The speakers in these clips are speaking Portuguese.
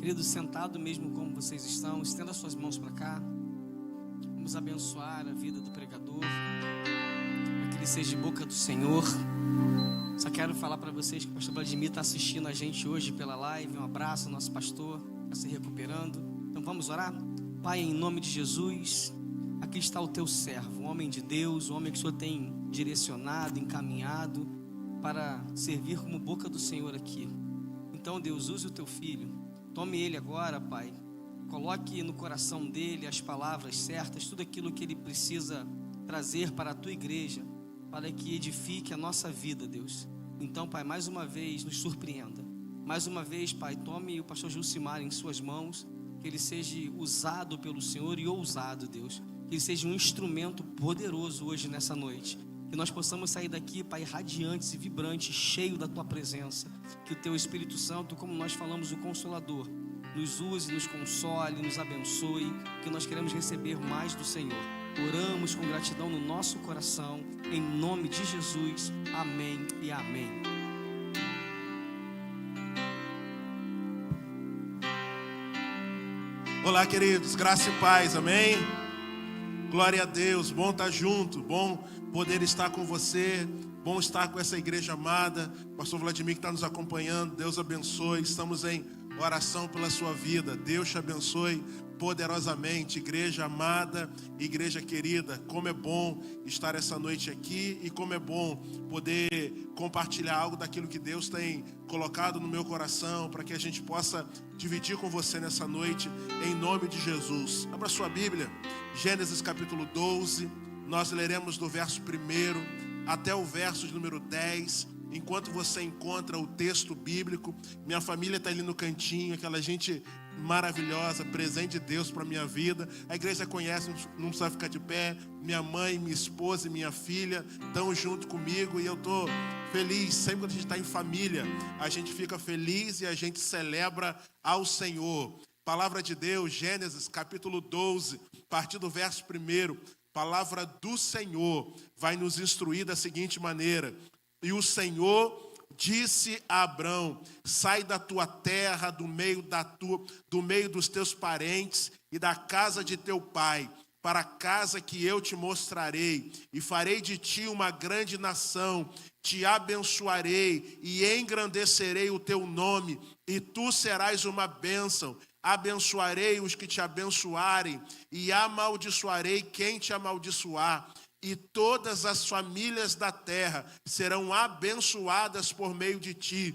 Querido, sentado mesmo como vocês estão, estenda suas mãos para cá. Vamos abençoar a vida do pregador, para que ele seja de boca do Senhor. Só quero falar para vocês que o pastor Vladimir está assistindo a gente hoje pela live. Um abraço ao nosso pastor, está se recuperando. Então vamos orar? Pai, em nome de Jesus, aqui está o teu servo, um homem de Deus, um homem que o Senhor tem direcionado, encaminhado para servir como boca do Senhor aqui. Então, Deus, use o teu filho. Tome ele agora, Pai. Coloque no coração dele as palavras certas, tudo aquilo que ele precisa trazer para a tua igreja, para que edifique a nossa vida, Deus. Então, Pai, mais uma vez nos surpreenda. Mais uma vez, Pai, tome o pastor Gilcimar em suas mãos, que ele seja usado pelo Senhor e ousado, Deus. Que ele seja um instrumento poderoso hoje nessa noite. Que nós possamos sair daqui, Pai, radiantes e vibrantes, cheio da Tua presença. Que o Teu Espírito Santo, como nós falamos, o Consolador, nos use, nos console, nos abençoe. Que nós queremos receber mais do Senhor. Oramos com gratidão no nosso coração, em nome de Jesus. Amém e amém. Olá, queridos, graça e paz, amém? Glória a Deus, bom estar junto, bom poder estar com você, bom estar com essa igreja amada. Pastor Vladimir que está nos acompanhando, Deus abençoe, estamos em oração pela sua vida, Deus te abençoe poderosamente. Igreja amada, igreja querida, como é bom estar essa noite aqui e como é bom poder compartilhar algo daquilo que Deus tem colocado no meu coração, para que a gente possa dividir com você nessa noite, em nome de Jesus. Abra sua Bíblia, Gênesis capítulo 12, nós leremos do verso 1 até o verso de número 10, enquanto você encontra o texto bíblico. Minha família está ali no cantinho, aquela gente maravilhosa, presente de Deus para a minha vida. A igreja conhece, não precisa ficar de pé. Minha mãe, minha esposa e minha filha estão junto comigo e eu estou feliz. Sempre que a gente está em família, a gente fica feliz e a gente celebra ao Senhor. Palavra de Deus, Gênesis capítulo 12, a partir do verso 1. Palavra do Senhor vai nos instruir da seguinte maneira: e o Senhor disse a Abrão: sai da tua terra, do meio dos teus parentes e da casa de teu pai, para a casa que eu te mostrarei, e farei de ti uma grande nação, te abençoarei e engrandecerei o teu nome, e tu serás uma bênção. Abençoarei os que te abençoarem, e amaldiçoarei quem te amaldiçoar. E todas as famílias da terra serão abençoadas por meio de ti.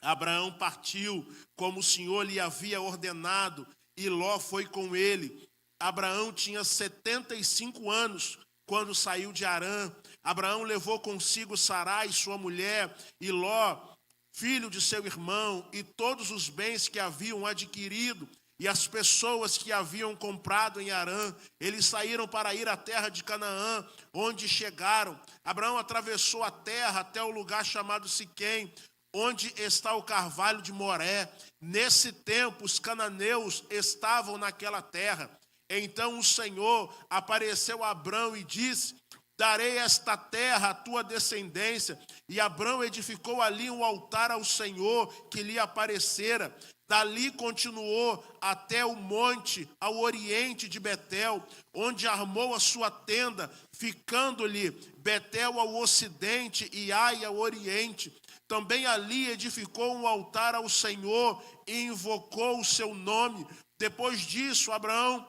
Abraão partiu como o Senhor lhe havia ordenado, e Ló foi com ele. Abraão tinha 75 anos quando saiu de Harã. Abraão levou consigo Sarai, sua mulher, e Ló, filho de seu irmão, e todos os bens que haviam adquirido, e as pessoas que haviam comprado em Harã. Eles saíram para ir à terra de Canaã, onde chegaram. Abraão atravessou a terra até o lugar chamado Siquém, onde está o carvalho de Moré. Nesse tempo, os cananeus estavam naquela terra. Então o Senhor apareceu a Abraão e disse: darei esta terra à tua descendência. E Abraão edificou ali um altar ao Senhor que lhe aparecera. Dali continuou até o monte ao oriente de Betel, onde armou a sua tenda, ficando-lhe Betel ao ocidente e Ai ao oriente. Também ali edificou um altar ao Senhor e invocou o seu nome. Depois disso, Abraão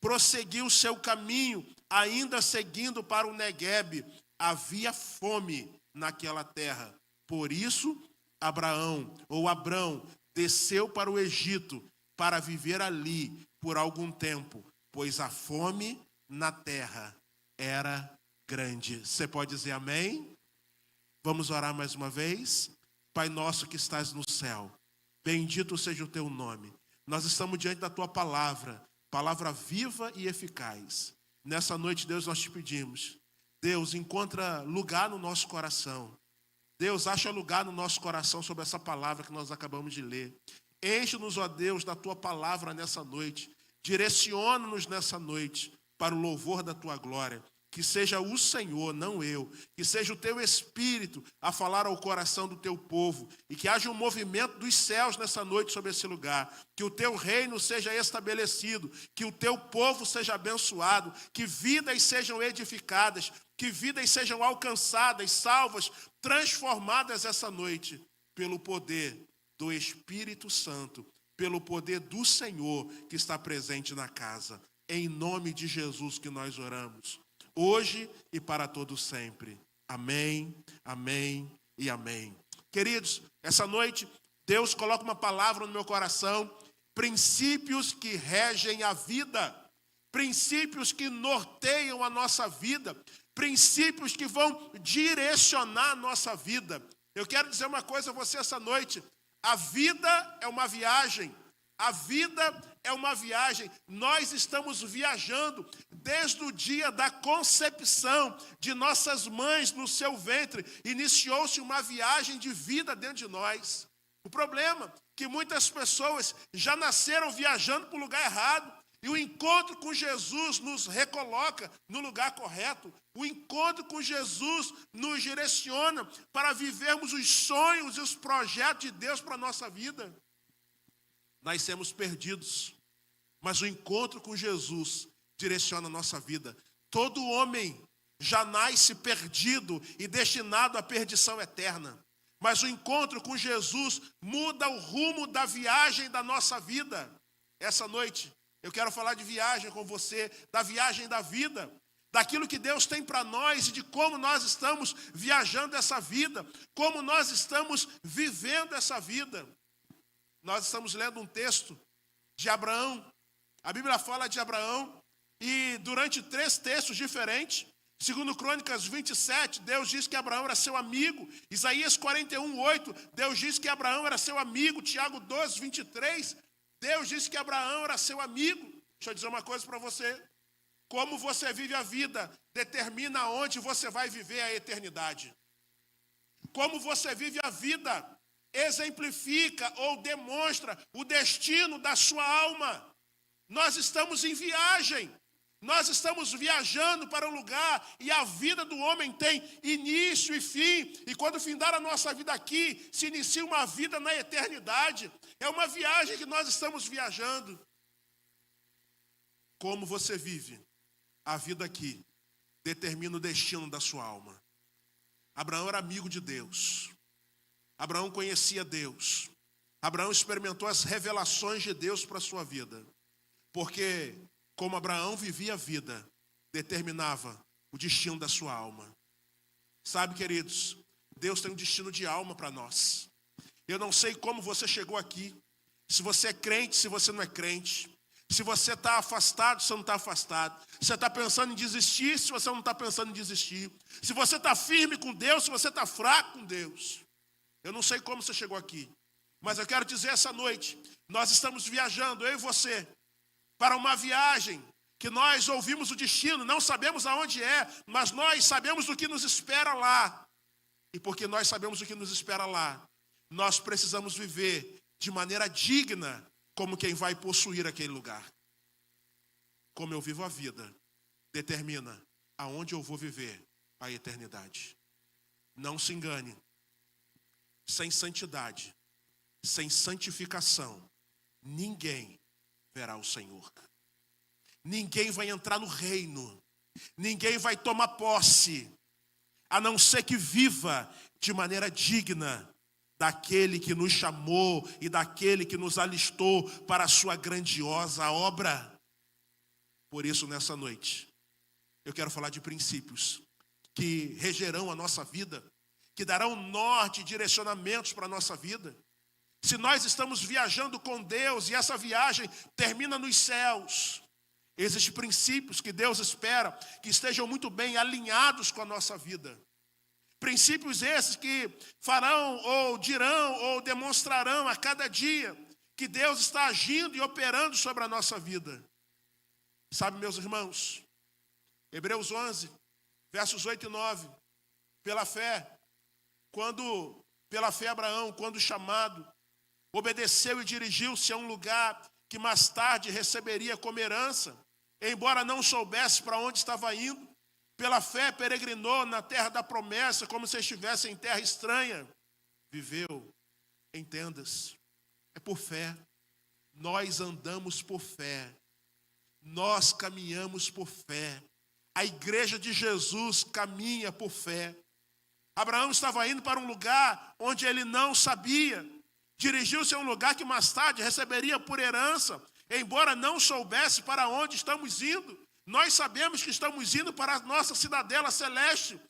prosseguiu seu caminho, ainda seguindo para o Neguebe. Havia fome naquela terra. Por isso, Abrão desceu para o Egito para viver ali por algum tempo, pois a fome na terra era grande. Você pode dizer amém? Vamos orar mais uma vez? Pai nosso que estás no céu, bendito seja o teu nome. Nós estamos diante da tua palavra, palavra viva e eficaz. Nessa noite, Deus, nós te pedimos. Deus, encontra lugar no nosso coração. Deus, acha lugar no nosso coração sobre essa palavra que nós acabamos de ler. Enche-nos, ó Deus, da tua palavra nessa noite. Direciona-nos nessa noite para o louvor da tua glória. que seja o Senhor, não eu, que seja o teu Espírito a falar ao coração do teu povo, e que haja um movimento dos céus nessa noite sobre esse lugar, que o teu reino seja estabelecido, que o teu povo seja abençoado, que vidas sejam edificadas, que vidas sejam alcançadas, salvas, transformadas essa noite, pelo poder do Espírito Santo, pelo poder do Senhor que está presente na casa. Em nome de Jesus que nós oramos, hoje e para todo sempre. Amém, amém e amém. Queridos, essa noite Deus coloca uma palavra no meu coração, princípios que regem a vida, princípios que norteiam a nossa vida, princípios que vão direcionar a nossa vida. Eu quero dizer uma coisa a você essa noite: a vida é uma viagem. A vida é uma viagem. Nós estamos viajando desde o dia da concepção de nossas mães no seu ventre. Iniciou-se uma viagem de vida dentro de nós. O problema é que muitas pessoas já nasceram viajando para o lugar errado. E o encontro com Jesus nos recoloca no lugar correto. O encontro com Jesus nos direciona para vivermos os sonhos e os projetos de Deus para a nossa vida. Nascemos perdidos, mas o encontro com Jesus direciona a nossa vida. Todo homem já nasce perdido e destinado à perdição eterna. Mas o encontro com Jesus muda o rumo da viagem da nossa vida. Essa noite eu quero falar de viagem com você, da viagem da vida, daquilo que Deus tem para nós e de como nós estamos viajando essa vida, como nós estamos vivendo essa vida. Nós estamos lendo um texto de Abraão. A Bíblia fala de Abraão e durante 3 textos diferentes, segundo Crônicas 27, Deus diz que Abraão era seu amigo. Isaías 41:8, Deus diz que Abraão era seu amigo. Tiago 12:23, Deus disse que Abraão era seu amigo. Deixa eu dizer uma coisa para você. Como você vive a vida determina onde você vai viver a eternidade. Como você vive a vida exemplifica ou demonstra o destino da sua alma. Nós estamos em viagem. Nós estamos viajando para um lugar e a vida do homem tem início e fim. E quando findar a nossa vida aqui, se inicia uma vida na eternidade. É uma viagem que nós estamos viajando. Como você vive a vida aqui determina o destino da sua alma. Abraão era amigo de Deus. Abraão conhecia Deus. Abraão experimentou as revelações de Deus para a sua vida. Porque como Abraão vivia a vida, determinava o destino da sua alma. Sabe, queridos, Deus tem um destino de alma para nós. Eu não sei como você chegou aqui, se você é crente, se você não é crente, se você está afastado, se você não está afastado, se você está pensando em desistir, se você não está pensando em desistir, se você está firme com Deus, se você está fraco com Deus. Eu não sei como você chegou aqui, mas eu quero dizer essa noite, nós estamos viajando, eu e você, para uma viagem que nós ouvimos o destino, não sabemos aonde é, mas nós sabemos o que nos espera lá. E porque nós sabemos o que nos espera lá, nós precisamos viver de maneira digna como quem vai possuir aquele lugar. Como eu vivo a vida, determina aonde eu vou viver a eternidade. Não se engane. Sem santidade, sem santificação, ninguém verá o Senhor. Ninguém vai entrar no reino. Ninguém vai tomar posse, a não ser que viva de maneira digna daquele que nos chamou e daquele que nos alistou para a sua grandiosa obra. Por isso, nessa noite, eu quero falar de princípios que regerão a nossa vida, que darão norte e direcionamentos para a nossa vida. Se nós estamos viajando com Deus e essa viagem termina nos céus, existem princípios que Deus espera que estejam muito bem alinhados com a nossa vida. Princípios esses que farão ou dirão ou demonstrarão a cada dia que Deus está agindo e operando sobre a nossa vida. Sabe, meus irmãos, Hebreus 11, versos 8 e 9, pela fé Abraão, quando chamado, obedeceu e dirigiu-se a um lugar que mais tarde receberia como herança, embora não soubesse para onde estava indo. pela fé peregrinou na terra da promessa, como se estivesse em terra estranha. Viveu em tendas. É por fé. Nós andamos por fé. Nós caminhamos por fé. A igreja de Jesus caminha por fé. Abraão estava indo para um lugar onde ele não sabia. Dirigiu-se a um lugar que mais tarde receberia por herança, embora não soubesse para onde estamos indo. Nós sabemos que estamos indo para a nossa cidadela celeste.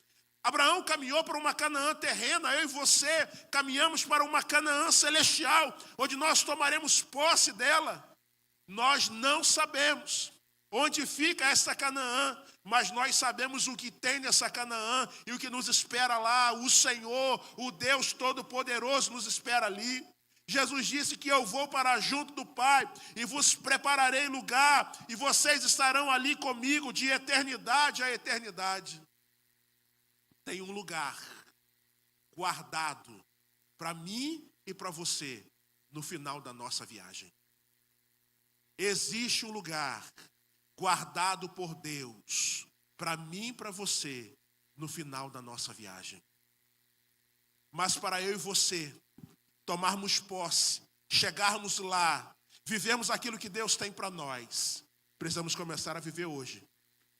Abraão caminhou para uma Canaã terrena, eu e você caminhamos para uma Canaã celestial, onde nós tomaremos posse dela. Nós não sabemos onde fica essa Canaã, mas nós sabemos o que tem nessa Canaã e o que nos espera lá. O Senhor, o Deus Todo-Poderoso nos espera ali. Jesus disse que eu vou para junto do Pai e vos prepararei lugar e vocês estarão ali comigo de eternidade a eternidade. Tem um lugar guardado para mim e para você no final da nossa viagem. Existe um lugar guardado por Deus para mim e para você no final da nossa viagem. Mas para eu e você tomarmos posse, chegarmos lá, vivemos aquilo que Deus tem para nós, precisamos começar a viver hoje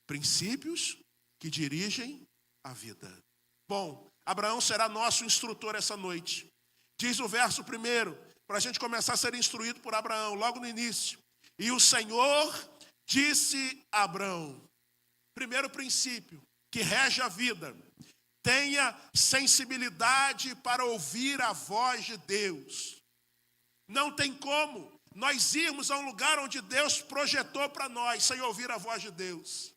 princípios que dirigem a vida. Bom, Abraão será nosso instrutor essa noite. Diz o verso 1, para a gente começar a ser instruído por Abraão, logo no início. E o Senhor disse a Abraão, primeiro princípio que rege a vida: tenha sensibilidade para ouvir a voz de Deus. Não tem como nós irmos a um lugar onde Deus projetou para nós sem ouvir a voz de Deus.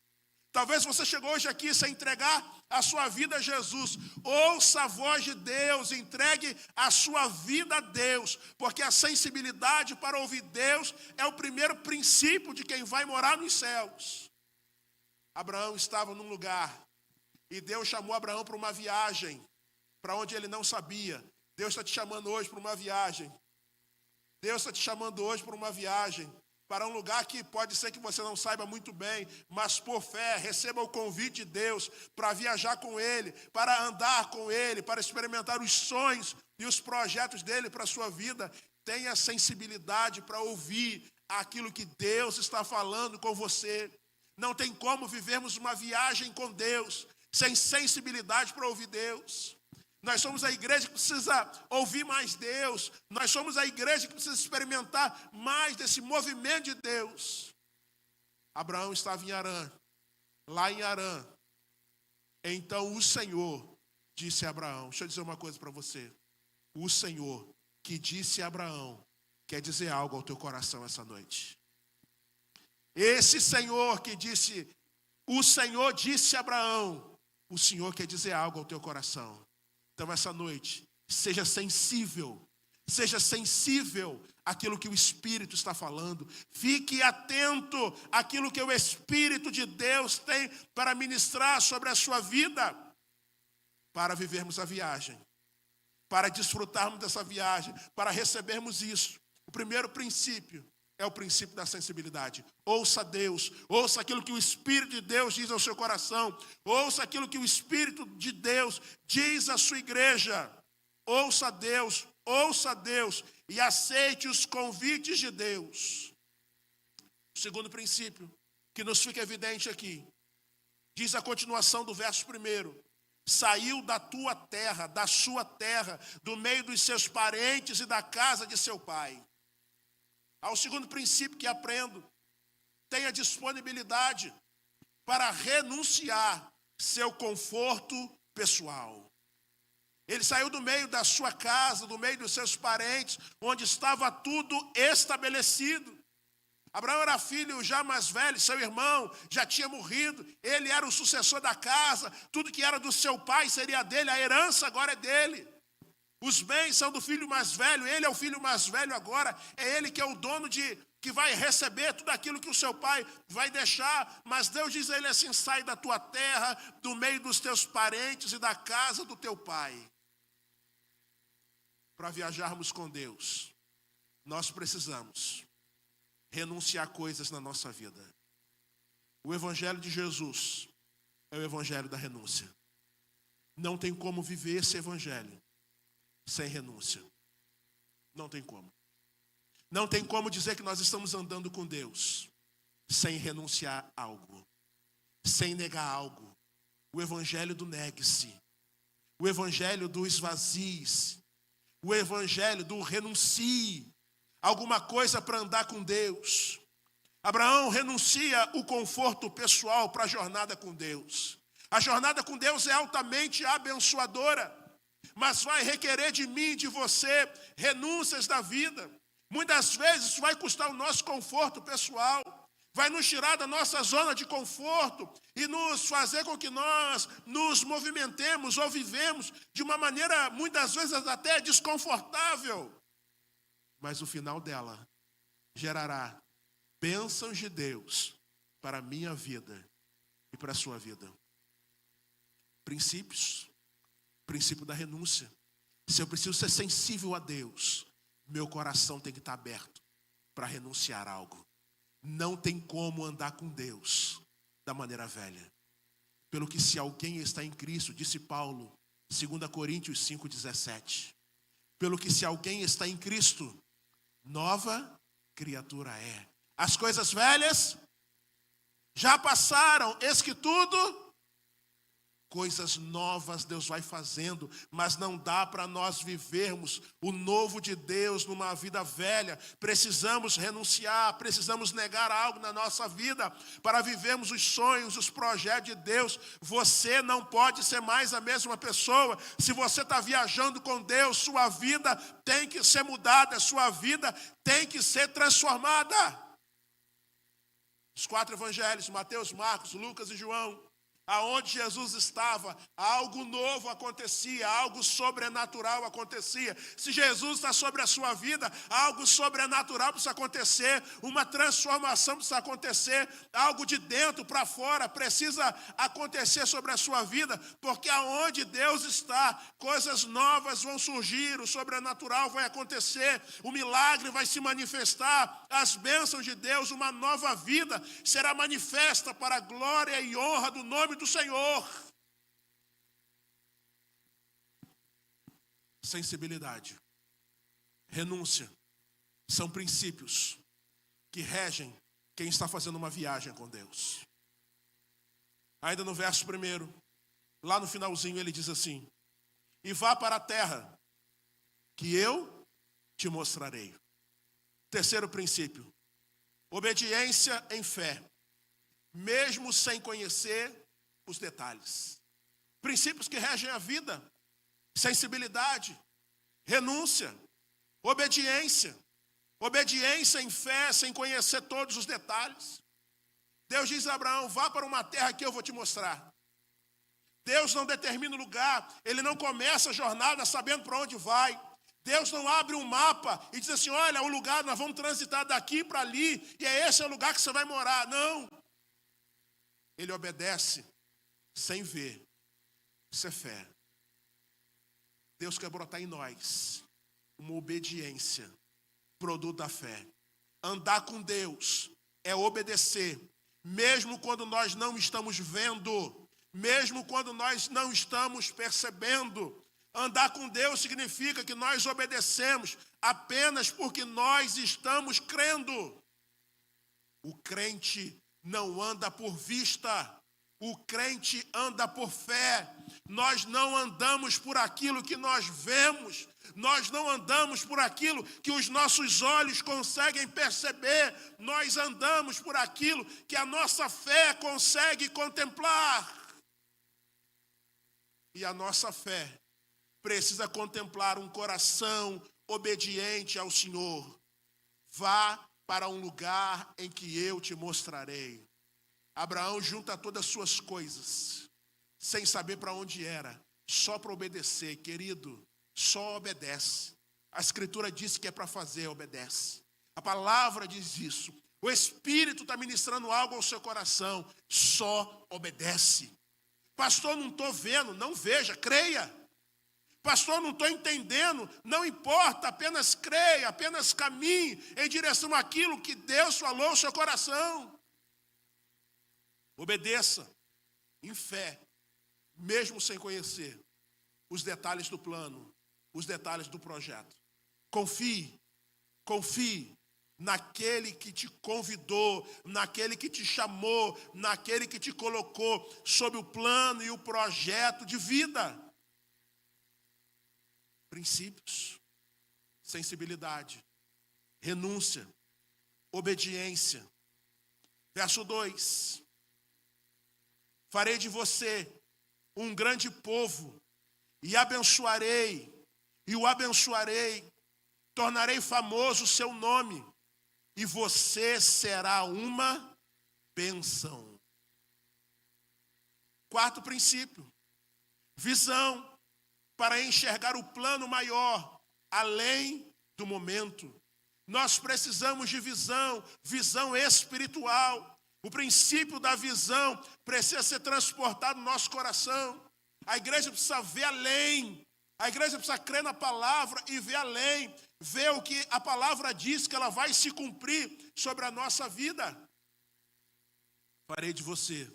Talvez você chegou hoje aqui sem entregar a sua vida a Jesus. Ouça a voz de Deus, entregue a sua vida a Deus, porque a sensibilidade para ouvir Deus é o primeiro princípio de quem vai morar nos céus. Abraão estava num lugar e Deus chamou Abraão para uma viagem, para onde ele não sabia. Deus está te chamando hoje para uma viagem. Deus está te chamando hoje para uma viagem, para um lugar que pode ser que você não saiba muito bem, mas por fé, receba o convite de Deus para viajar com Ele, para andar com Ele, para experimentar os sonhos e os projetos dEle para a sua vida. Tenha sensibilidade para ouvir aquilo que Deus está falando com você. Não tem como vivermos uma viagem com Deus sem sensibilidade para ouvir Deus. Nós somos a igreja que precisa ouvir mais Deus. Nós somos a igreja que precisa experimentar mais desse movimento de Deus. Abraão estava em Harã, lá em Harã. Então o Senhor disse a Abraão, deixa eu dizer uma coisa para você. O Senhor que disse a Abraão quer dizer algo ao teu coração essa noite. Esse Senhor que disse, o Senhor disse a Abraão, o Senhor quer dizer algo ao teu coração. Então, essa noite, seja sensível àquilo que o Espírito está falando. Fique atento àquilo que o Espírito de Deus tem para ministrar sobre a sua vida, para vivermos a viagem, para desfrutarmos dessa viagem, para recebermos isso. O primeiro princípio é o princípio da sensibilidade. Ouça Deus, ouça aquilo que o Espírito de Deus diz ao seu coração, ouça aquilo que o Espírito de Deus diz à sua igreja. Ouça Deus e aceite os convites de Deus. O segundo princípio que nos fica evidente aqui, diz a continuação do verso 1. Saiu da tua terra, da sua terra, do meio dos seus parentes e da casa de seu pai. Ao segundo princípio que aprendo, tenha disponibilidade para renunciar seu conforto pessoal. Ele saiu do meio da sua casa, do meio dos seus parentes, onde estava tudo estabelecido. Abraão era filho já mais velho, seu irmão já tinha morrido, ele era o sucessor da casa, tudo que era do seu pai seria dele, a herança agora é dele. Os bens são do filho mais velho, ele é o filho mais velho agora, é ele que é o dono que vai receber tudo aquilo que o seu pai vai deixar. Mas Deus diz a ele assim, sai da tua terra, do meio dos teus parentes e da casa do teu pai. Para viajarmos com Deus, nós precisamos renunciar coisas na nossa vida. O Evangelho de Jesus é o evangelho da renúncia. Não tem como viver esse evangelho sem renúncia. Não tem como. Não tem como dizer que nós estamos andando com Deus sem renunciar a algo, sem negar algo. O evangelho do negue-se, o evangelho do esvazie-se, o evangelho do renuncie alguma coisa para andar com Deus. Abraão renuncia o conforto pessoal para a jornada com Deus. A jornada com Deus é altamente abençoadora, mas vai requerer de mim e de você renúncias da vida. Muitas vezes isso vai custar o nosso conforto pessoal, vai nos tirar da nossa zona de conforto e nos fazer com que nós nos movimentemos ou vivemos de uma maneira muitas vezes até desconfortável. Mas o final dela gerará bênçãos de Deus para a minha vida e para a sua vida. Princípio da renúncia. Se eu preciso ser sensível a Deus, meu coração tem que estar aberto para renunciar a algo. Não tem como andar com Deus da maneira velha. Pelo que se alguém está em Cristo, disse Paulo, 2 Coríntios 5,17. Pelo que se alguém está em Cristo, nova criatura é. As coisas velhas já passaram, eis que tudo... Coisas novas Deus vai fazendo, mas não dá para nós vivermos o novo de Deus numa vida velha. Precisamos renunciar, precisamos negar algo na nossa vida para vivermos os sonhos, os projetos de Deus. Você não pode ser mais a mesma pessoa. Se você está viajando com Deus, sua vida tem que ser mudada, sua vida tem que ser transformada. Os 4 evangelhos, Mateus, Marcos, Lucas e João, aonde Jesus estava, algo novo acontecia, algo sobrenatural acontecia. Se Jesus está sobre a sua vida, algo sobrenatural precisa acontecer, uma transformação precisa acontecer, algo de dentro para fora precisa acontecer sobre a sua vida, porque aonde Deus está, coisas novas vão surgir, o sobrenatural vai acontecer, o milagre vai se manifestar, as bênçãos de Deus, uma nova vida será manifesta para a glória e honra do nome do Senhor. Sensibilidade, renúncia, são princípios que regem quem está fazendo uma viagem com Deus. Ainda no verso 1, lá no finalzinho ele diz assim: e vá para a terra que eu te mostrarei. Terceiro princípio, obediência em fé, mesmo sem conhecer os detalhes. Princípios que regem a vida: sensibilidade, renúncia, obediência. Obediência em fé, sem conhecer todos os detalhes. Deus diz a Abraão: vá para uma terra que eu vou te mostrar. Deus não determina o lugar, Ele não começa a jornada sabendo para onde vai. Deus não abre um mapa e diz assim: olha, o lugar, nós vamos transitar daqui para ali, e esse é o lugar que você vai morar. Não. Ele obedece sem ver. Isso é fé. Deus quer brotar em nós uma obediência, produto da fé. Andar com Deus é obedecer, mesmo quando nós não estamos vendo, mesmo quando nós não estamos percebendo. Andar com Deus significa que nós obedecemos apenas porque nós estamos crendo. O crente não anda por vista, o crente anda por fé. Nós não andamos por aquilo que nós vemos, nós não andamos por aquilo que os nossos olhos conseguem perceber, nós andamos por aquilo que a nossa fé consegue contemplar. E a nossa fé precisa contemplar um coração obediente ao Senhor. Vá para um lugar em que eu te mostrarei. Abraão junta todas as suas coisas, sem saber para onde era, só para obedecer. Querido, só obedece. A Escritura diz que é para fazer, obedece. A palavra diz isso. O Espírito está ministrando algo ao seu coração, só obedece. Pastor, não estou vendo, não veja, creia. Pastor, não estou entendendo, não importa, apenas creia, apenas caminhe em direção àquilo que Deus falou ao seu coração. Obedeça. em fé, mesmo sem conhecer os detalhes do plano, os detalhes do projeto. Confie naquele que te convidou, naquele que te chamou, naquele que te colocou sob o plano e o projeto de vida. Princípios, sensibilidade, renúncia, obediência. Verso 2. Farei de você um grande povo e o abençoarei, tornarei famoso o seu nome, e você será uma bênção. Quarto princípio, visão para enxergar o plano maior, além do momento. Nós precisamos de visão espiritual. O princípio da visão precisa ser transportado no nosso coração. A igreja precisa ver além. A igreja precisa crer na palavra e ver além. Ver o que a palavra diz que ela vai se cumprir sobre a nossa vida. Farei de você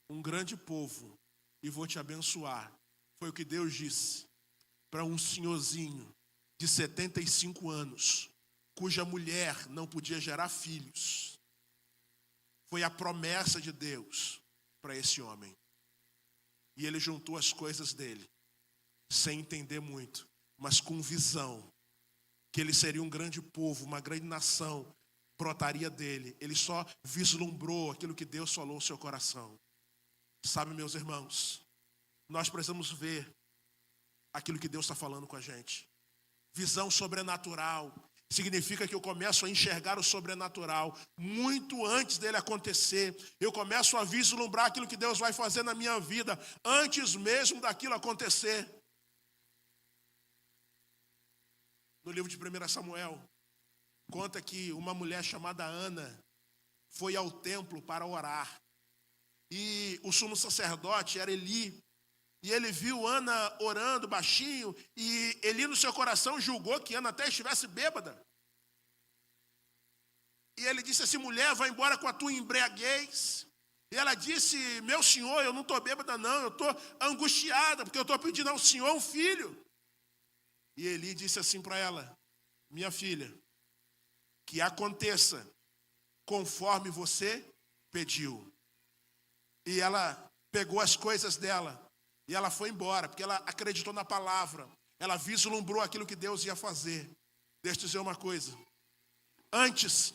um grande povo e vou te abençoar. Foi o que Deus disse para um senhorzinho de 75 anos, cuja mulher não podia gerar filhos. Foi a promessa de Deus para esse homem. E ele juntou as coisas dele, sem entender muito, mas com visão, que ele seria um grande povo, uma grande nação, brotaria dele. Ele só vislumbrou aquilo que Deus falou no seu coração. Sabe, meus irmãos, nós precisamos ver aquilo que Deus está falando com a gente. Visão sobrenatural significa que eu começo a enxergar o sobrenatural muito antes dele acontecer. Eu começo a vislumbrar aquilo que Deus vai fazer na minha vida antes mesmo daquilo acontecer. No livro de 1 Samuel, conta que uma mulher chamada Ana foi ao templo para orar. E o sumo sacerdote era Eli. E ele viu Ana orando baixinho, e Eli no seu coração julgou que Ana até estivesse bêbada. E ele disse assim: mulher, vai embora com a tua embriaguez. E ela disse: meu senhor, eu não estou bêbada não, eu estou angustiada, porque eu estou pedindo ao senhor um filho. E Eli disse assim para ela: minha filha, que aconteça conforme você pediu. E ela pegou as coisas dela e ela foi embora, porque ela acreditou na palavra. Ela vislumbrou aquilo que Deus ia fazer. Deixa eu dizer uma coisa. Antes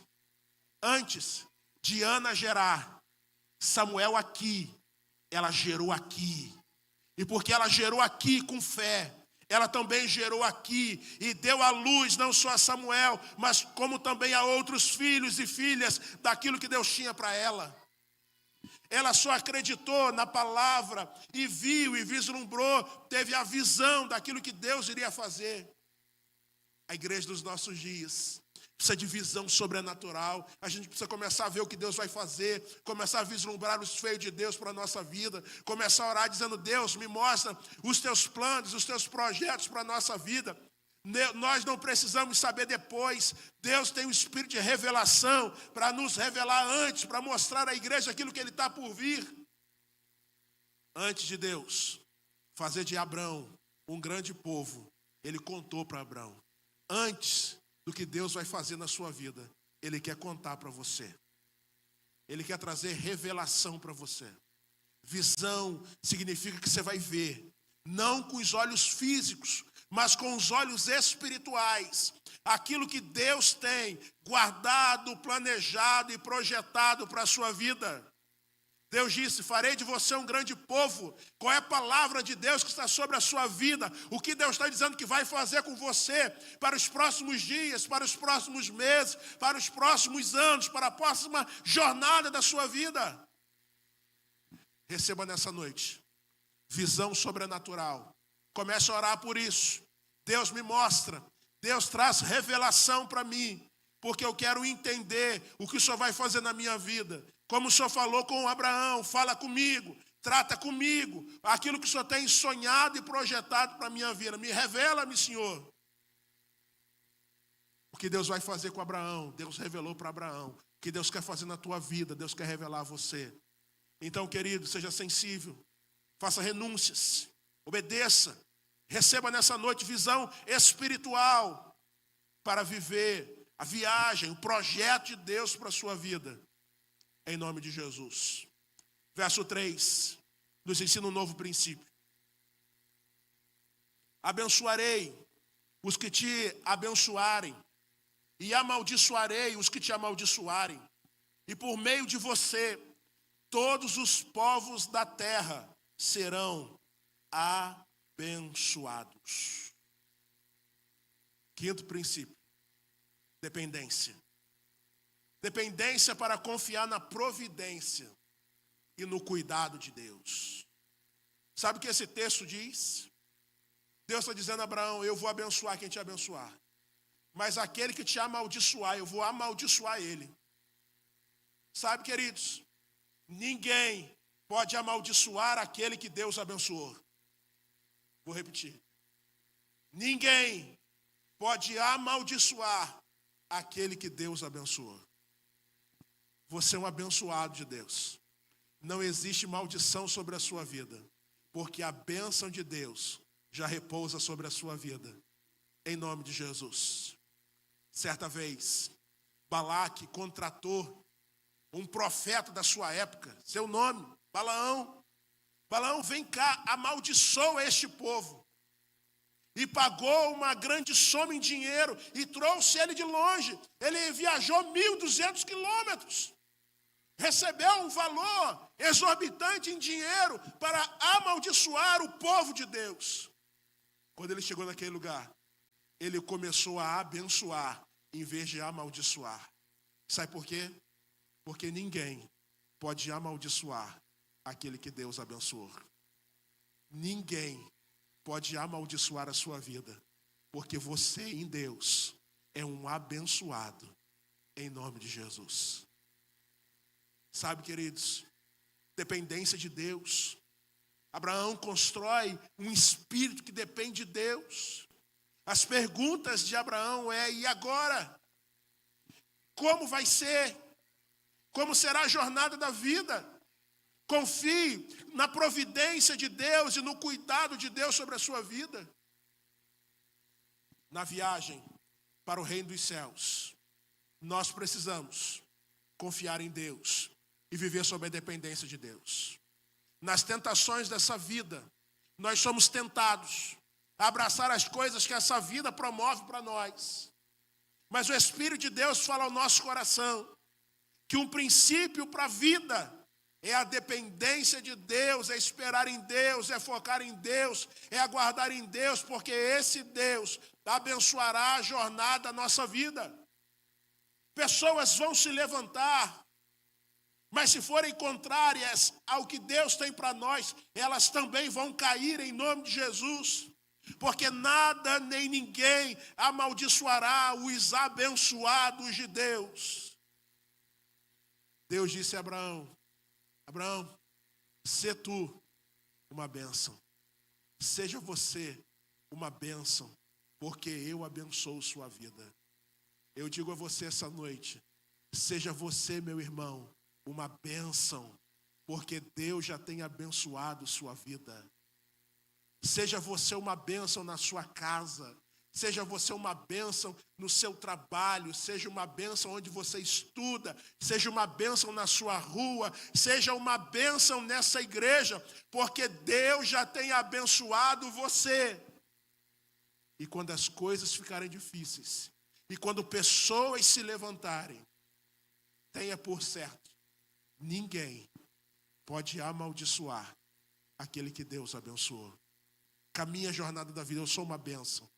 de Ana gerar Samuel aqui, ela gerou aqui. E porque ela gerou aqui com fé, ela também gerou aqui e deu à luz não só a Samuel, mas como também a outros filhos e filhas daquilo que Deus tinha para ela. Ela só acreditou na palavra e viu e vislumbrou, teve a visão daquilo que Deus iria fazer. A igreja dos nossos dias precisa de visão sobrenatural. A gente precisa começar a ver o que Deus vai fazer, começar a vislumbrar os feios de Deus para a nossa vida, começar a orar dizendo: Deus, me mostra os teus planos, os teus projetos para a nossa vida. Nós não precisamos saber depois. Deus tem um espírito de revelação para nos revelar antes, para mostrar à igreja aquilo que Ele está por vir. Antes de Deus fazer de Abrão um grande povo, Ele contou para Abrão. Antes do que Deus vai fazer na sua vida, Ele quer contar para você. Ele quer trazer revelação para você. Visão significa que você vai ver, não com os olhos físicos, mas com os olhos espirituais, aquilo que Deus tem guardado, planejado e projetado para a sua vida. Deus disse: farei de você um grande povo. Qual é a palavra de Deus que está sobre a sua vida? O que Deus está dizendo que vai fazer com você para os próximos dias, para os próximos meses, para os próximos anos, para a próxima jornada da sua vida? Receba nessa noite visão sobrenatural. Comece a orar por isso. Deus me mostra, Deus traz revelação para mim, porque eu quero entender o que o Senhor vai fazer na minha vida. Como o Senhor falou com Abraão: fala comigo, trata comigo, aquilo que o Senhor tem sonhado e projetado para a minha vida. Me revela-me, Senhor. O que Deus vai fazer com Abraão, Deus revelou para Abraão. O que Deus quer fazer na tua vida, Deus quer revelar a você. Então, querido, seja sensível, faça renúncias, obedeça, receba nessa noite visão espiritual para viver a viagem, o projeto de Deus para a sua vida, em nome de Jesus. Verso 3, nos ensina um novo princípio. Abençoarei os que te abençoarem, e amaldiçoarei os que te amaldiçoarem, e por meio de você, todos os povos da terra serão abençoados. Quinto princípio, dependência. Dependência para confiar na providência e no cuidado de Deus. Sabe o que esse texto diz? Deus está dizendo a Abraão, eu vou abençoar quem te abençoar. Mas aquele que te amaldiçoar, eu vou amaldiçoar ele. Sabe, queridos, ninguém pode amaldiçoar aquele que Deus abençoou. Vou repetir. Ninguém pode amaldiçoar aquele que Deus abençoou. Você é um abençoado de Deus. Não existe maldição sobre a sua vida, porque a bênção de Deus já repousa sobre a sua vida. Em nome de Jesus. Certa vez, Balaque contratou um profeta da sua época, seu nome, Balaão. Balaão, vem cá, amaldiçoa este povo. E pagou uma grande soma em dinheiro e trouxe ele de longe. Ele viajou 1.200 quilômetros. Recebeu um valor exorbitante em dinheiro para amaldiçoar o povo de Deus. Quando ele chegou naquele lugar, ele começou a abençoar em vez de amaldiçoar. Sabe por quê? Porque ninguém pode amaldiçoar aquele que Deus abençoou. Ninguém pode amaldiçoar a sua vida, porque você em Deus é um abençoado, em nome de Jesus. Sabe, queridos, dependência de Deus. Abraão constrói um espírito que depende de Deus. As perguntas de Abraão e agora? Como vai ser? Como será a jornada da vida? Confie na providência de Deus e no cuidado de Deus sobre a sua vida. Na viagem para o reino dos céus, nós precisamos confiar em Deus e viver sob a dependência de Deus. Nas tentações dessa vida, nós somos tentados a abraçar as coisas que essa vida promove para nós. Mas o Espírito de Deus fala ao nosso coração que um princípio para a vida é a dependência de Deus, é esperar em Deus, é focar em Deus, é aguardar em Deus, porque esse Deus abençoará a jornada da nossa vida. Pessoas vão se levantar, mas se forem contrárias ao que Deus tem para nós, elas também vão cair em nome de Jesus. Porque nada nem ninguém amaldiçoará os abençoados de Deus. Deus disse a Abraão, Abraão, sê tu uma bênção. Seja você uma bênção, porque eu abençoo sua vida. Eu digo a você essa noite, seja você, meu irmão, uma bênção, porque Deus já tem abençoado sua vida. Seja você uma bênção na sua casa, seja você uma bênção no seu trabalho, seja uma bênção onde você estuda, seja uma bênção na sua rua, seja uma bênção nessa igreja, porque Deus já tem abençoado você. E quando as coisas ficarem difíceis, e quando pessoas se levantarem, tenha por certo, ninguém pode amaldiçoar aquele que Deus abençoou. Caminha a jornada da vida, eu sou uma bênção.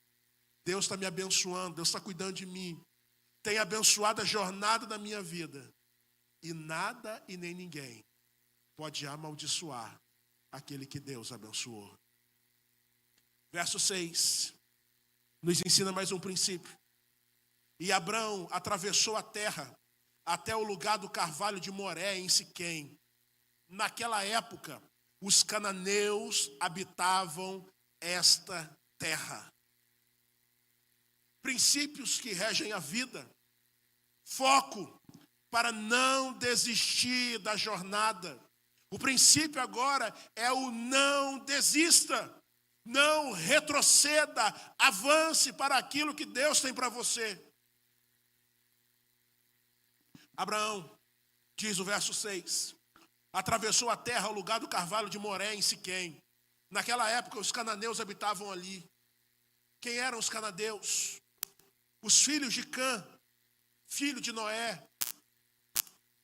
Deus está me abençoando, Deus está cuidando de mim. Tem abençoado a jornada da minha vida. E nada e nem ninguém pode amaldiçoar aquele que Deus abençoou. Verso 6 nos ensina mais um princípio. E Abrão atravessou a terra até o lugar do carvalho de Moré, em Siquém. Naquela época, os cananeus habitavam esta terra. Princípios que regem a vida. Foco para não desistir da jornada. O princípio agora é o não desista, não retroceda, avance para aquilo que Deus tem para você. Abraão, diz o verso 6, atravessou a terra ao lugar do carvalho de Moré, em Siquém. Naquela época, os cananeus habitavam ali. Quem eram os cananeus? Os filhos de Cã, filho de Noé.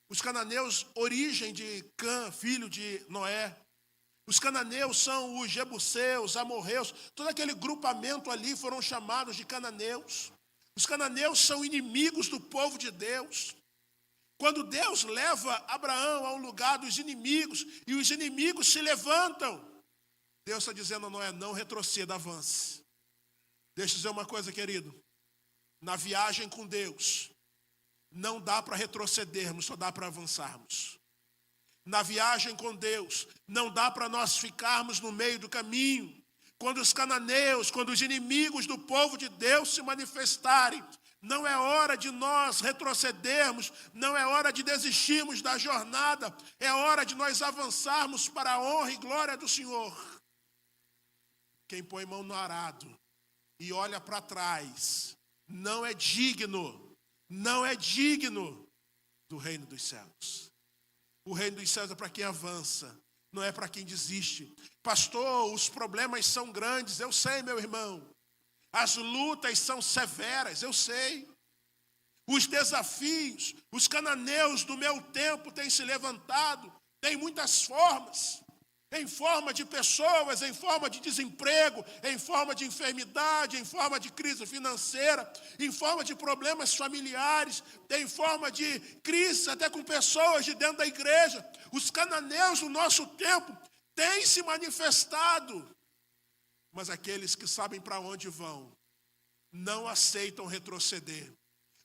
Os cananeus, origem de Cã, filho de Noé. Os cananeus são os jebuseus, amorreus. Todo aquele grupamento ali foram chamados de cananeus. Os cananeus são inimigos do povo de Deus. Quando Deus leva Abraão a um lugar dos inimigos, e os inimigos se levantam, Deus está dizendo a Noé, não retroceda, avance. Deixa eu dizer uma coisa, querido. Na viagem com Deus, não dá para retrocedermos, só dá para avançarmos. Na viagem com Deus, não dá para nós ficarmos no meio do caminho. Quando os cananeus, quando os inimigos do povo de Deus se manifestarem, não é hora de nós retrocedermos, não é hora de desistirmos da jornada, é hora de nós avançarmos para a honra e glória do Senhor. Quem põe mão no arado e olha para trás, não é digno do reino dos céus. O reino dos céus é para quem avança, não é para quem desiste. Pastor, os problemas são grandes, eu sei, meu irmão. As lutas são severas, eu sei. Os desafios, os cananeus do meu tempo têm se levantado, tem muitas formas. Em forma de pessoas, em forma de desemprego, em forma de enfermidade, em forma de crise financeira, em forma de problemas familiares, em forma de crise até com pessoas de dentro da igreja. Os cananeus do nosso tempo têm se manifestado, mas aqueles que sabem para onde vão, não aceitam retroceder,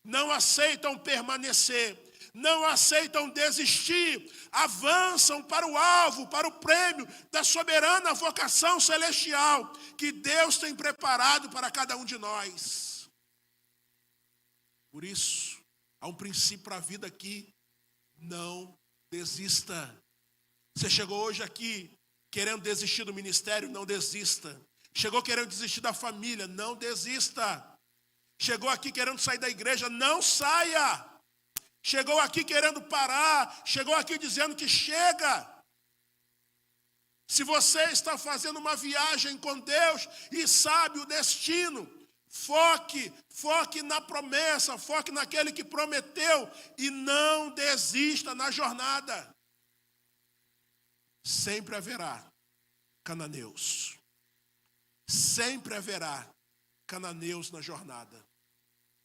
não aceitam permanecer, não aceitam desistir, avançam para o alvo, para o prêmio da soberana vocação celestial que Deus tem preparado para cada um de nós. Por isso, há um princípio para a vida aqui, não desista. Você chegou hoje aqui querendo desistir do ministério, não desista. Chegou querendo desistir da família, não desista. Chegou aqui querendo sair da igreja, não saia. Chegou aqui querendo parar, chegou aqui dizendo que chega. Se você está fazendo uma viagem com Deus e sabe o destino, foque na promessa, foque naquele que prometeu e não desista na jornada. Sempre haverá cananeus. Sempre haverá cananeus na jornada.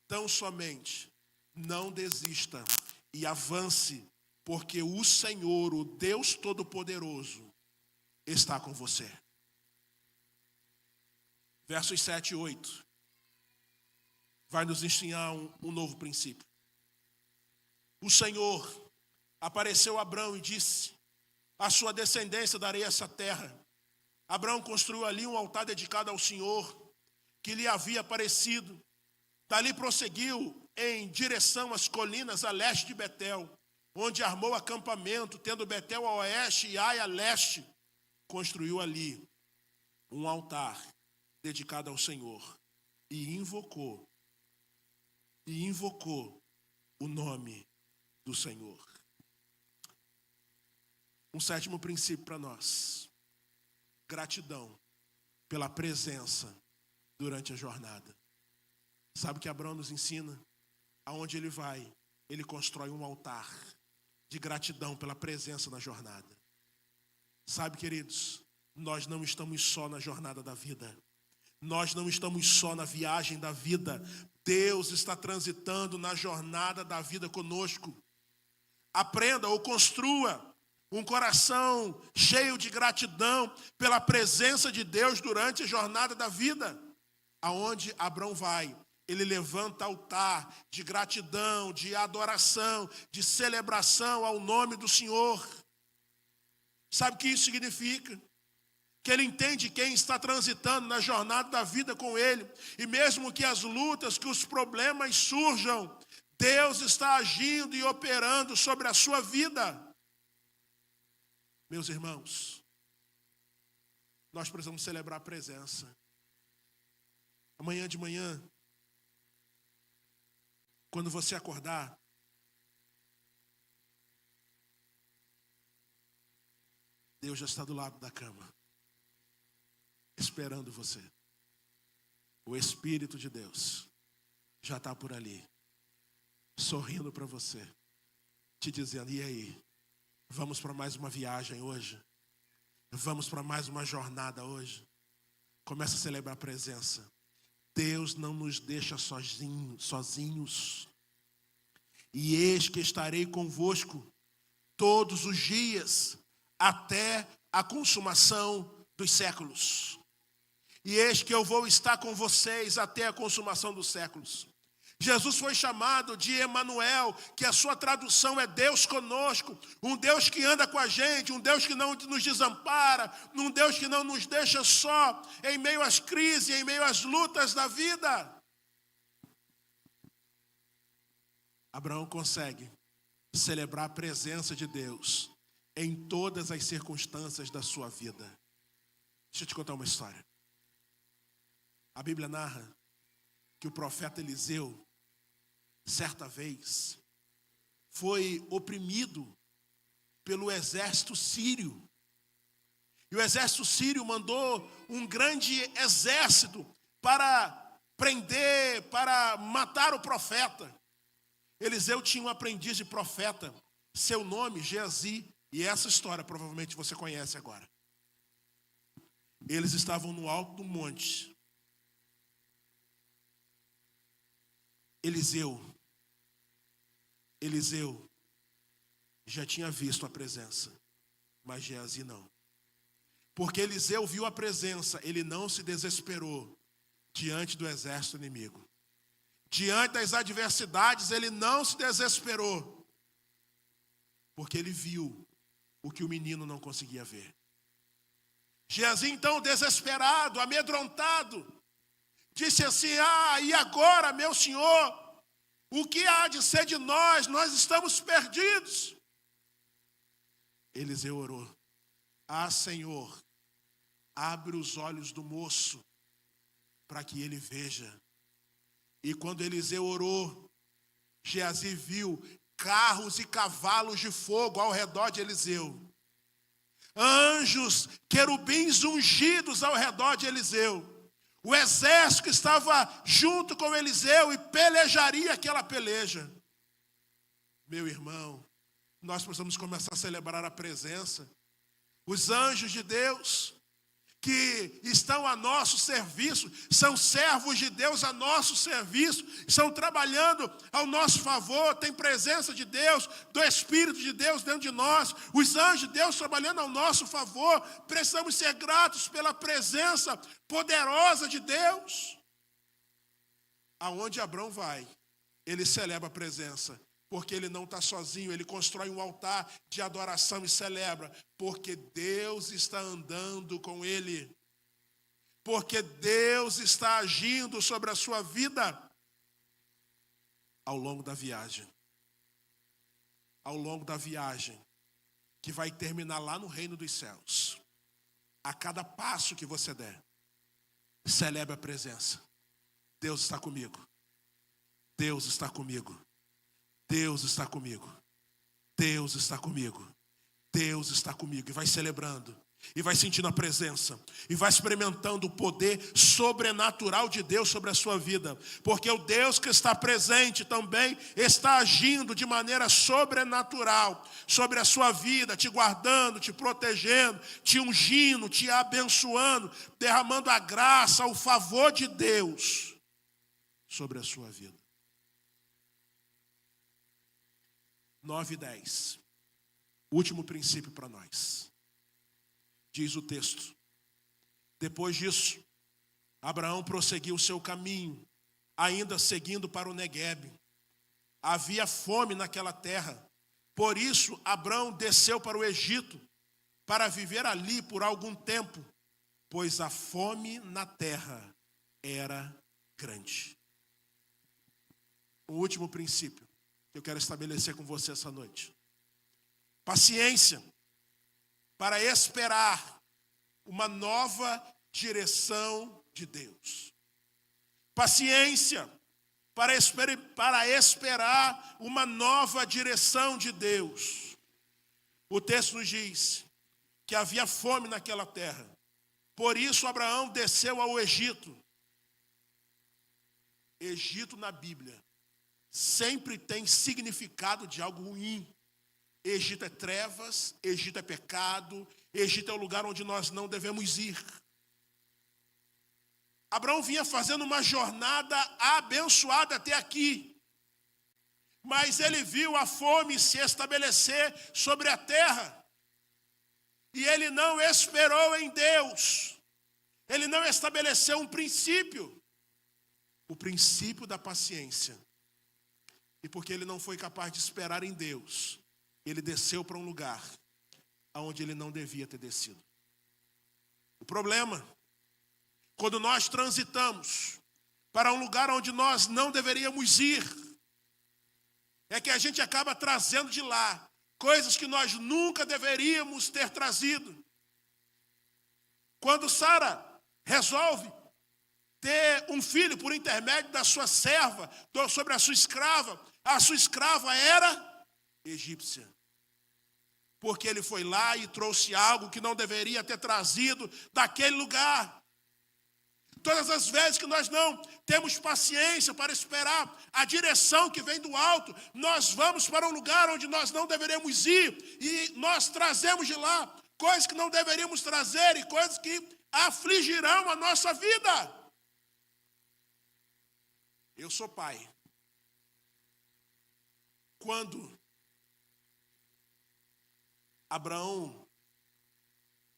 Tão somente não desista e avance, porque o Senhor, o Deus Todo-Poderoso, está com você. Versos 7 e 8 vai nos ensinar um novo princípio. O Senhor apareceu a Abrão e disse: a sua descendência darei essa terra. Abrão construiu ali um altar dedicado ao Senhor, que lhe havia aparecido. Dali prosseguiu em direção às colinas a leste de Betel, onde armou acampamento, tendo Betel a oeste e Ai a leste. Construiu ali um altar dedicado ao Senhor e invocou o nome do Senhor. Um sétimo princípio para nós: gratidão pela presença durante a jornada. Sabe o que Abraão nos ensina? Aonde ele vai, ele constrói um altar de gratidão pela presença na jornada. Sabe, queridos, nós não estamos só na jornada da vida. Nós não estamos só na viagem da vida. Deus está transitando na jornada da vida conosco. Aprenda ou construa um coração cheio de gratidão pela presença de Deus durante a jornada da vida. Aonde Abraão vai, ele levanta altar de gratidão, de adoração, de celebração ao nome do Senhor. Sabe o que isso significa? Que ele entende quem está transitando na jornada da vida com ele. E mesmo que as lutas, que os problemas surjam, Deus está agindo e operando sobre a sua vida. Meus irmãos, nós precisamos celebrar a presença. Amanhã de manhã, quando você acordar, Deus já está do lado da cama, esperando você. O Espírito de Deus já está por ali, sorrindo para você, te dizendo: e aí, vamos para mais uma viagem hoje? Vamos para mais uma jornada hoje? Começa a celebrar a presença. Deus não nos deixa sozinhos. E eis que estarei convosco todos os dias, até a consumação dos séculos. E eis que eu vou estar com vocês até a consumação dos séculos. Jesus foi chamado de Emanuel, que a sua tradução é Deus conosco, um Deus que anda com a gente, um Deus que não nos desampara, um Deus que não nos deixa só em meio às crises, em meio às lutas da vida. Abraão consegue celebrar a presença de Deus em todas as circunstâncias da sua vida. Deixa eu te contar uma história. A Bíblia narra que o profeta Eliseu, certa vez, foi oprimido pelo exército sírio. E o exército sírio mandou um grande exército para prender, para matar o profeta. Eliseu tinha um aprendiz de profeta, seu nome, Geazi, e essa história provavelmente você conhece agora. Eles estavam no alto do monte. Eliseu já tinha visto a presença, mas Geazi não. Porque Eliseu viu a presença, ele não se desesperou diante do exército inimigo. Diante das adversidades, ele não se desesperou. Porque ele viu o que o menino não conseguia ver. Geazi, então, desesperado, amedrontado, disse assim: e agora, meu senhor? O que há de ser de nós? Nós estamos perdidos. Eliseu orou: Senhor, abre os olhos do moço, para que ele veja. E quando Eliseu orou, Geazi viu carros e cavalos de fogo ao redor de Eliseu. Anjos, querubins ungidos ao redor de Eliseu. O exército que estava junto com Eliseu e pelejaria aquela peleja. Meu irmão, nós precisamos começar a celebrar a presença. Os anjos de Deus que estão a nosso serviço, são servos de Deus a nosso serviço, estão trabalhando ao nosso favor, tem presença de Deus, do Espírito de Deus dentro de nós, os anjos de Deus trabalhando ao nosso favor. Precisamos ser gratos pela presença poderosa de Deus. Aonde Abraão vai, ele celebra a presença. Porque ele não está sozinho, ele constrói um altar de adoração e celebra. Porque Deus está andando com ele. Porque Deus está agindo sobre a sua vida ao longo da viagem. Ao longo da viagem, que vai terminar lá no reino dos céus. A cada passo que você der, celebre a presença. Deus está comigo. Deus está comigo. Deus está comigo, Deus está comigo, Deus está comigo. E vai celebrando, e vai sentindo a presença, e vai experimentando o poder sobrenatural de Deus sobre a sua vida. Porque o Deus que está presente também está agindo de maneira sobrenatural sobre a sua vida, te guardando, te protegendo, te ungindo, te abençoando, derramando a graça, o favor de Deus sobre a sua vida. 9 e 10. Último princípio para nós. Diz o texto: depois disso, Abraão prosseguiu o seu caminho, ainda seguindo para o Neguebe. Havia fome naquela terra. Por isso, Abraão desceu para o Egito, para viver ali por algum tempo, pois a fome na terra era grande. O último princípio que eu quero estabelecer com você essa noite: paciência para esperar uma nova direção de Deus. Paciência para esperar uma nova direção de Deus. O texto nos diz que havia fome naquela terra. Por isso Abraão desceu ao Egito. Egito na Bíblia sempre tem significado de algo ruim. Egito é trevas, Egito é pecado, Egito é o lugar onde nós não devemos ir. Abraão vinha fazendo uma jornada abençoada até aqui. Mas ele viu a fome se estabelecer sobre a terra. E ele não esperou em Deus. Ele não estabeleceu um princípio. O princípio da paciência. E porque ele não foi capaz de esperar em Deus, ele desceu para um lugar onde ele não devia ter descido. O problema, quando nós transitamos para um lugar onde nós não deveríamos ir, é que a gente acaba trazendo de lá coisas que nós nunca deveríamos ter trazido. Quando Sara resolve ter um filho por intermédio da sua serva, sobre a sua escrava era egípcia. Porque ele foi lá e trouxe algo que não deveria ter trazido daquele lugar. Todas as vezes que nós não temos paciência para esperar a direção que vem do alto, nós vamos para um lugar onde nós não deveríamos ir e nós trazemos de lá coisas que não deveríamos trazer e coisas que afligirão a nossa vida. Eu sou pai. Quando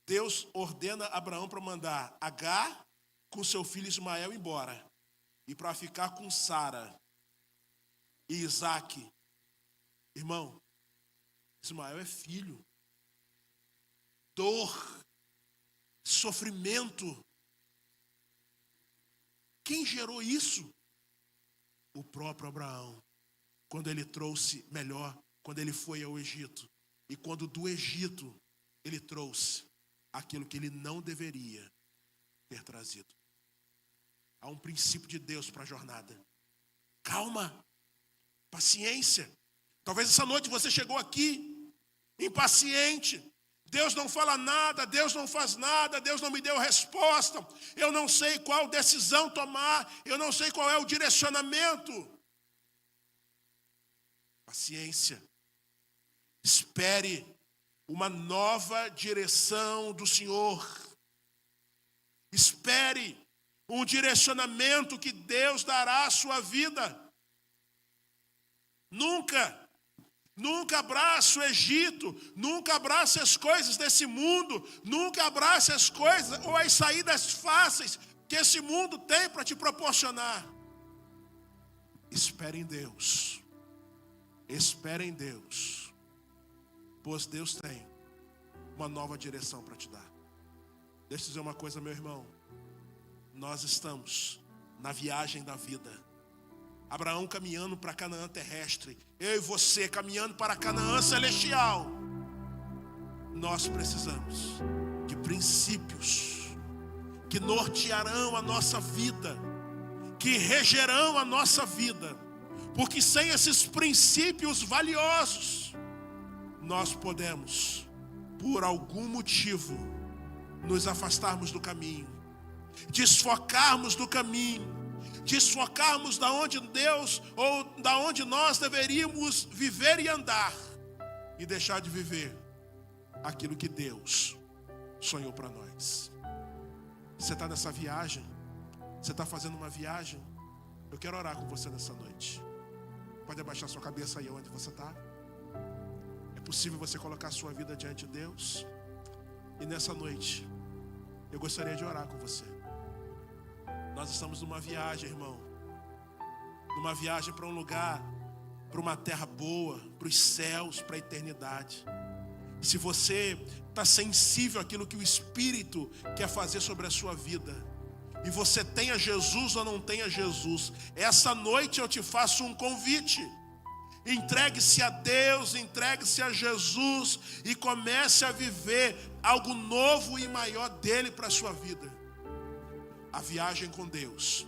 Deus ordena Abraão para mandar Agar com seu filho Ismael embora e para ficar com Sara e Isaac. Irmão, Ismael é filho. Dor, sofrimento. Quem gerou isso? O próprio Abraão. Quando ele quando ele foi ao Egito. E quando do Egito ele trouxe aquilo que ele não deveria ter trazido. Há um princípio de Deus para a jornada. Calma, paciência. Talvez essa noite você chegou aqui impaciente. Deus não fala nada, Deus não faz nada, Deus não me deu resposta. Eu não sei qual decisão tomar, eu não sei qual é o direcionamento. Paciência. Espere uma nova direção do Senhor. Espere um direcionamento que Deus dará à sua vida. Nunca abrace o Egito, nunca abrace as coisas desse mundo, nunca abrace as coisas ou as saídas fáceis que esse mundo tem para te proporcionar. Espere em Deus. Espere em Deus. Pois Deus tem uma nova direção para te dar. Deixa eu dizer uma coisa, meu irmão. Nós estamos na viagem da vida. Abraão caminhando para Canaã terrestre. Eu e você caminhando para Canaã celestial. Nós precisamos de princípios que nortearão a nossa vida, que regerão a nossa vida. Porque sem esses princípios valiosos, nós podemos, por algum motivo, nos afastarmos do caminho, desfocarmos do caminho, desfocarmos da onde Deus ou da onde nós deveríamos viver e andar e deixar de viver aquilo que Deus sonhou para nós. Você está nessa viagem? Você está fazendo uma viagem? Eu quero orar com você nessa noite. Pode abaixar sua cabeça aí onde você está. É possível você colocar a sua vida diante de Deus. E nessa noite, eu gostaria de orar com você. Nós estamos numa viagem, irmão. Numa viagem para um lugar, para uma terra boa, para os céus, para a eternidade. Se você está sensível àquilo que o Espírito quer fazer sobre a sua vida, e você tenha Jesus ou não tenha Jesus, essa noite eu te faço um convite. Entregue-se a Deus, entregue-se a Jesus e comece a viver algo novo e maior dele para a sua vida. A viagem com Deus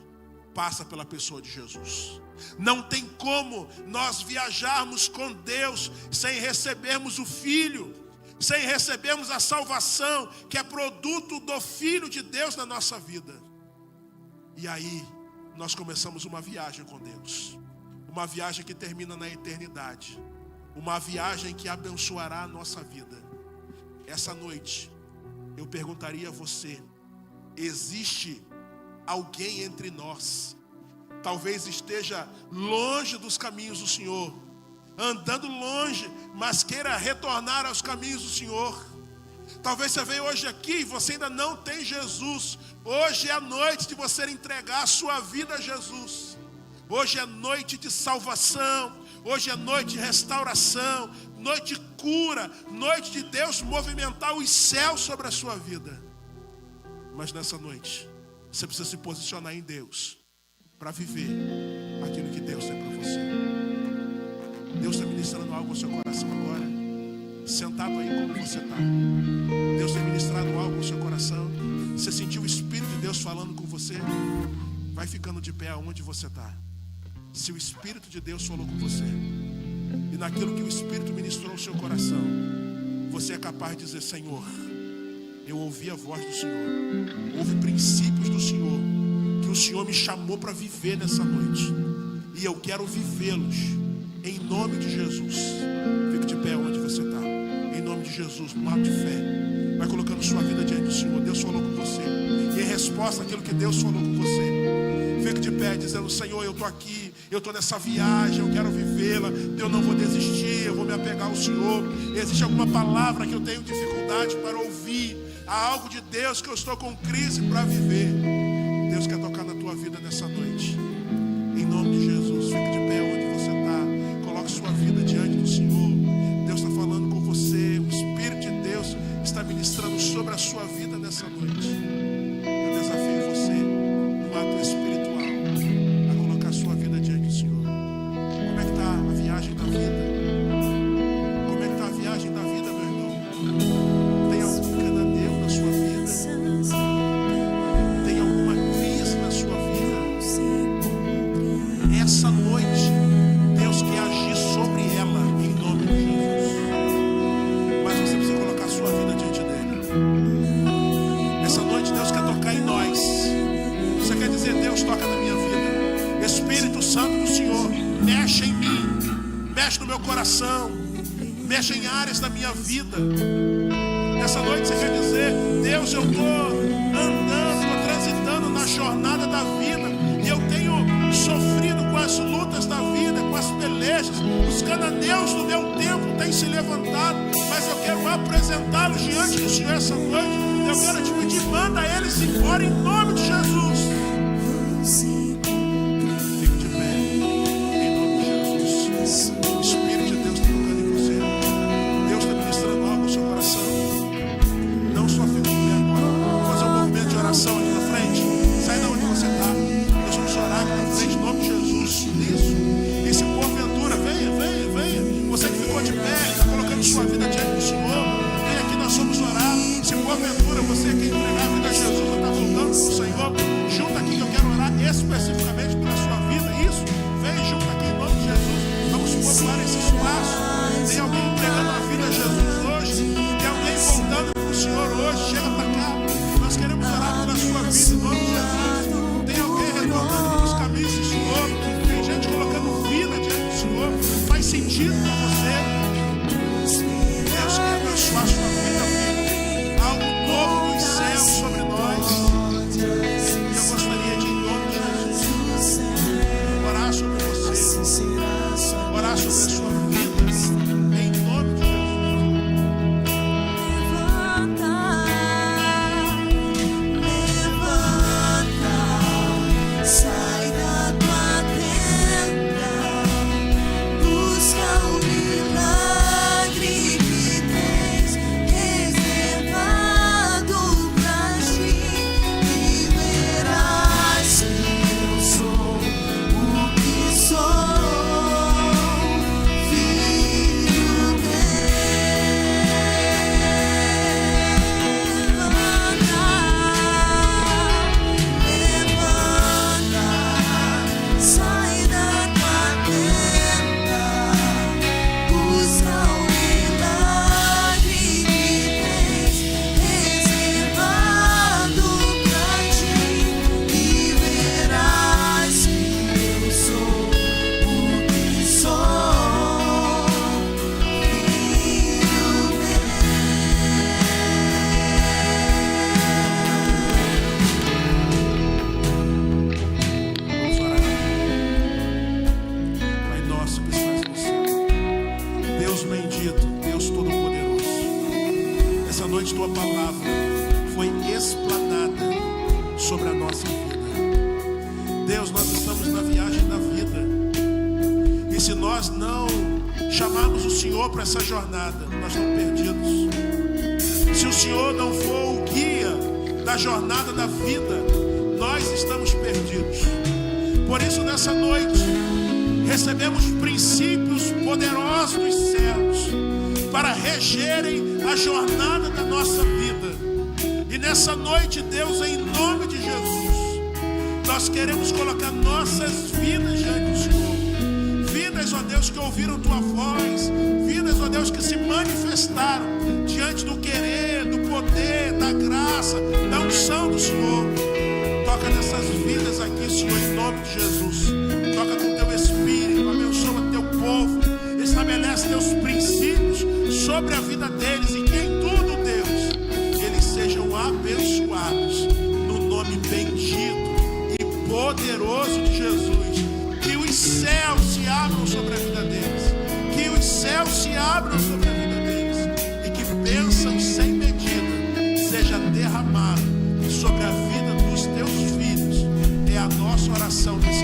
passa pela pessoa de Jesus. Não tem como nós viajarmos com Deus sem recebermos o Filho, sem recebermos a salvação que é produto do Filho de Deus na nossa vida. E aí nós começamos uma viagem com Deus, uma viagem que termina na eternidade, uma viagem que abençoará a nossa vida. Essa noite eu perguntaria a você: existe alguém entre nós, talvez esteja longe dos caminhos do Senhor, andando longe, mas queira retornar aos caminhos do Senhor? Talvez você veio hoje aqui e você ainda não tem Jesus. Hoje é a noite de você entregar a sua vida a Jesus. Hoje é noite de salvação, hoje é noite de restauração, noite de cura, noite de Deus movimentar os céus sobre a sua vida. Mas nessa noite, você precisa se posicionar em Deus para viver aquilo que Deus tem para você. Deus está ministrando algo ao seu coração agora, sentado aí como você está. Deus tem ministrado algo ao seu coração. Você sentiu o Espírito de Deus falando com você? Vai ficando de pé aonde você está. Se o Espírito de Deus falou com você, e naquilo que o Espírito ministrou ao seu coração, você é capaz de dizer: Senhor, eu ouvi a voz do Senhor, houve princípios do Senhor, que o Senhor me chamou para viver nessa noite, e eu quero vivê-los, em nome de Jesus. Fique de pé onde você está, em nome de Jesus, no ato de fé, vai colocando sua vida diante do Senhor. Deus falou com você, e em resposta àquilo que Deus falou com você, fique de pé dizendo: Senhor, eu estou aqui, eu estou nessa viagem, eu quero vivê-la, eu não vou desistir, eu vou me apegar ao Senhor. Existe alguma palavra que eu tenho dificuldade para ouvir? Há algo de Deus que eu estou com crise para viver. Deus quer tocar na tua vida nessa noite, em nome de Jesus. Fique de pé onde você está, coloque sua vida diante do Senhor. Deus está falando com você, o Espírito de Deus está ministrando sobre a sua vida nessa noite. Eu desafio você, no ato espiritual, a colocar sua vida diante do Senhor. Como é que está a viagem da vida? Como é que está a viagem da vida, meu irmão? Tem algum cananeu na sua vida? Tem alguma crise na sua vida? Essa noite, Deus quer agir sobre ela, em nome de Jesus. Mas você precisa colocar sua vida diante dele. Essa noite, Deus quer tocar em nós. Você quer dizer: Deus, toca na minha vida. Espírito Santo do Senhor, mexe em mim, mexe no meu coração, mexe em áreas da minha vida. Essa noite você quer dizer: Deus, eu estou andando, estou transitando na jornada da vida, e eu tenho sofrido com as lutas da vida, com as pelejas. Os cananeus do meu tempo têm se levantado, mas eu quero apresentá-los diante do Senhor essa noite. Eu quero te pedir: manda eles embora em nome de Jesus. Fique de pé, em nome de Jesus. O Espírito de Deus está tocando em você. Deus está ministrando algo no seu coração. Não só fique de pé agora. Vamos fazer um movimento de oração aqui na frente. Sai da onde você está. Nós vamos orar aqui na frente, em nome de Jesus. Isso. E se porventura, venha. Você que ficou de pé, está colocando sua vida diante do Senhor, vem aqui, nós vamos orar. Se porventura você quer entregar a vida a Jesus, está voltando para o Senhor, junta aqui que eu quero orar especialmente Deus, nós estamos na viagem da vida. E se nós não chamarmos o Senhor para essa jornada, nós estamos perdidos. Se o Senhor não for o guia da jornada da vida, nós estamos perdidos. Por isso, nessa noite, recebemos princípios poderosos dos céus para regerem a jornada da nossa vida. E nessa noite, Deus, em nome de Jesus, nós queremos colocar nossas vidas diante do Senhor. Vidas, ó Deus, que ouviram Tua voz. Vidas, ó Deus, que se manifestaram diante do querer, do poder, da graça, da unção do Senhor. Toca nessas vidas aqui, Senhor, em nome de Jesus. Toca com Teu Espírito, abençoa Teu povo. Estabelece Teus princípios sobre a vida deles e que em tudo, Deus, eles sejam abençoados no nome bendito e poderoso de Jesus. Que os céus se abram sobre a vida deles. Que os céus se abram sobre a vida deles. E que bênção sem medida seja derramada sobre a vida dos Teus filhos. É a nossa oração nesse